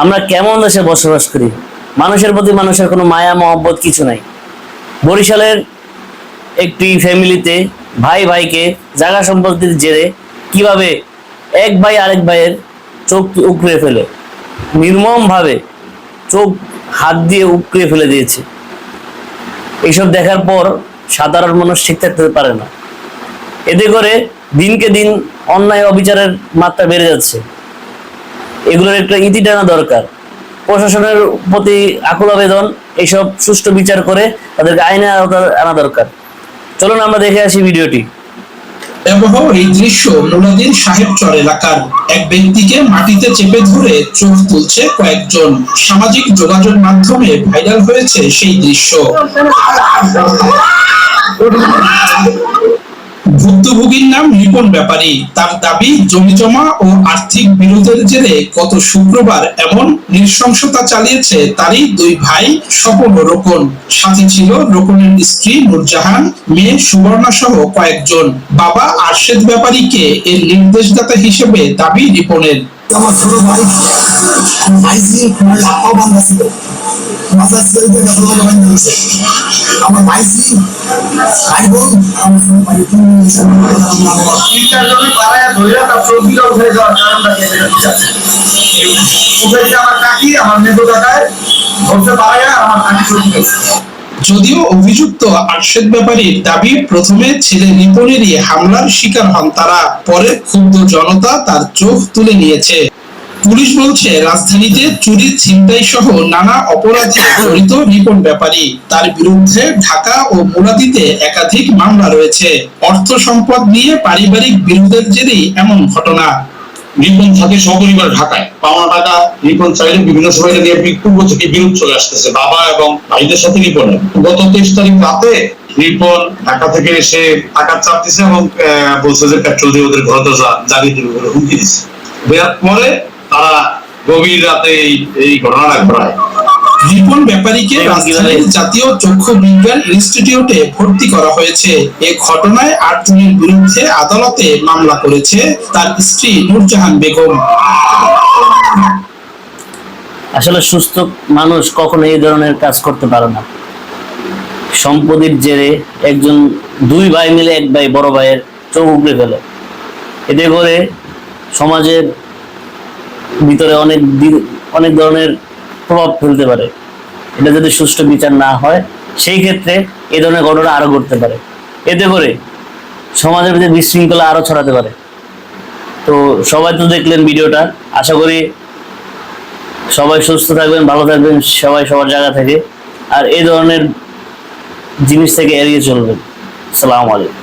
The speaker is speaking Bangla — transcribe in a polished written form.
আমরা কেমন দেশে বসবাস করি? মানুষের প্রতি মানুষের কোনো মায়া মহব্বত কিছু নাই। বরিশালের একটি ফ্যামিলিতে ভাই ভাইকে জায়গা সম্পত্তির জেরে কিভাবে এক ভাই আরেক ভাইয়ের চোখ উপড়ে ফেলে, নির্মম ভাবে চোখ হাত দিয়ে উপড়ে ফেলে দিয়েছে। এইসব দেখার পর সাধারণ মানুষ ঠিক থাকতে পারে না। এতে করে দিনকে দিন অন্যায় অবিচারের মাত্রা বেড়ে যাচ্ছে। এগুলোর একটা ইতি টানা দরকার। প্রশাসনের প্রতি আকুল আবেদন, এইসব সুষ্ঠু বিচার করে তাদেরকে আইনের আওতায় আনা দরকার। চলুন আমরা দেখে আসি ভিডিওটি। ভয়াবহ এই দৃশ্য মুলাদীর সাহেবচর এলাকার। এক ব্যক্তিকে মাটিতে চেপে ধরে চোখ তুলছে কয়েকজন। সামাজিক যোগাযোগ মাধ্যমে ভাইরাল হয়েছে সেই দৃশ্য। ভুক্তভোগীর নাম রিপন ব্যাপারী। তার দাবি, জমিজমা ও আর্থিক বিরোধের জেরে গত শুক্রবার এমন নৃশংসতা চালিয়েছে তারই দুই ভাই স্বপন ও রোকন। সাথে ছিল রোকনের স্ত্রী নূরজাহান, মেয়ে সুবর্ণা সহ কয়েকজন। বাবা আরশেদ ব্যাপারীকে এর নির্দেশদাতা হিসেবে দাবি রিপনের। আমার ছোট ভাই ভাইজি লাফাও বান্ধা ছিল, মাথা ছিল আমার ভাইজি ভাই বোন যদিও অভিযুক্ত আরশেদ ব্যাপারীর দাবি, প্রথমে ছেলে রিপনেরই হামলার শিকার হন তারা, পরে ক্ষুব্ধ জনতা তার চোখ তুলে নিয়েছে। পুলিশ বলছে, রাজধানীতে চুরি, ছিনতাই সহ নানা অপরাধে জড়িত রিপন ব্যাপারী। তার বিরুদ্ধে ঢাকা ও মুলাদীতে একাধিক মামলা রয়েছে। অর্থ সম্পদ নিয়ে পারিবারিক বিরোধের জেরেই এমন ঘটনা। রিপন থাকে সপরিবার ঢাকায়। পাওনা টাকা রিপন চাইলে বিভিন্ন সময় নিয়ে পূর্ব থেকে বিরোধ চলে আসতেছে বাবা এবং ভাইদের সাথে রিপনের। গত 23 তারিখ রাতে রিপন ঢাকা থেকে এসে টাকার চাপ দিচ্ছে এবং বলছে যে পেট্রোল দিয়ে ওদের ঘর দরজা জ্বালিয়ে দিবে বলে হুমকি দিচ্ছে। দেওয়ার পরে তারা গভীর রাতে এই ঘটনাটা ঘটায়। রিপন ব্যাপারীকে রাজধানীর জাতীয় চক্ষু বিজ্ঞান ইনস্টিটিউটে ভর্তি করা হয়েছে। এ ঘটনায় 8 জনের বিরুদ্ধে আদালতে মামলা করেছে তার স্ত্রী নূরজাহান বেগম। আসলে সুস্থ মানুষ কখনো এই ধরনের কাজ করতে পারে না। সম্পত্তির জেরে দুই ভাই মিলে এক ভাই বড় ভাইয়ের চোখ উপড়ে ফেলে। এতে করে সমাজের ভিতরে অনেক ধরনের প্রভাব ফেলতে পারে। এটা যদি সুষ্ঠু বিচার না হয়, সেই ক্ষেত্রে এই ধরনের ঘটনা আরো ঘটতে পারে। এতে করে সমাজের ভিতরে বিশৃঙ্খলা আরো ছড়াতে পারে। তো সবাই তো দেখলেন ভিডিওটা। আশা করি সবাই সুস্থ থাকবেন, ভালো থাকবেন, সবাই সবার জায়গা থেকে। আর এই ধরনের জিনিস থেকে এড়িয়ে চলবেন। আসসালামু আলাইকুম।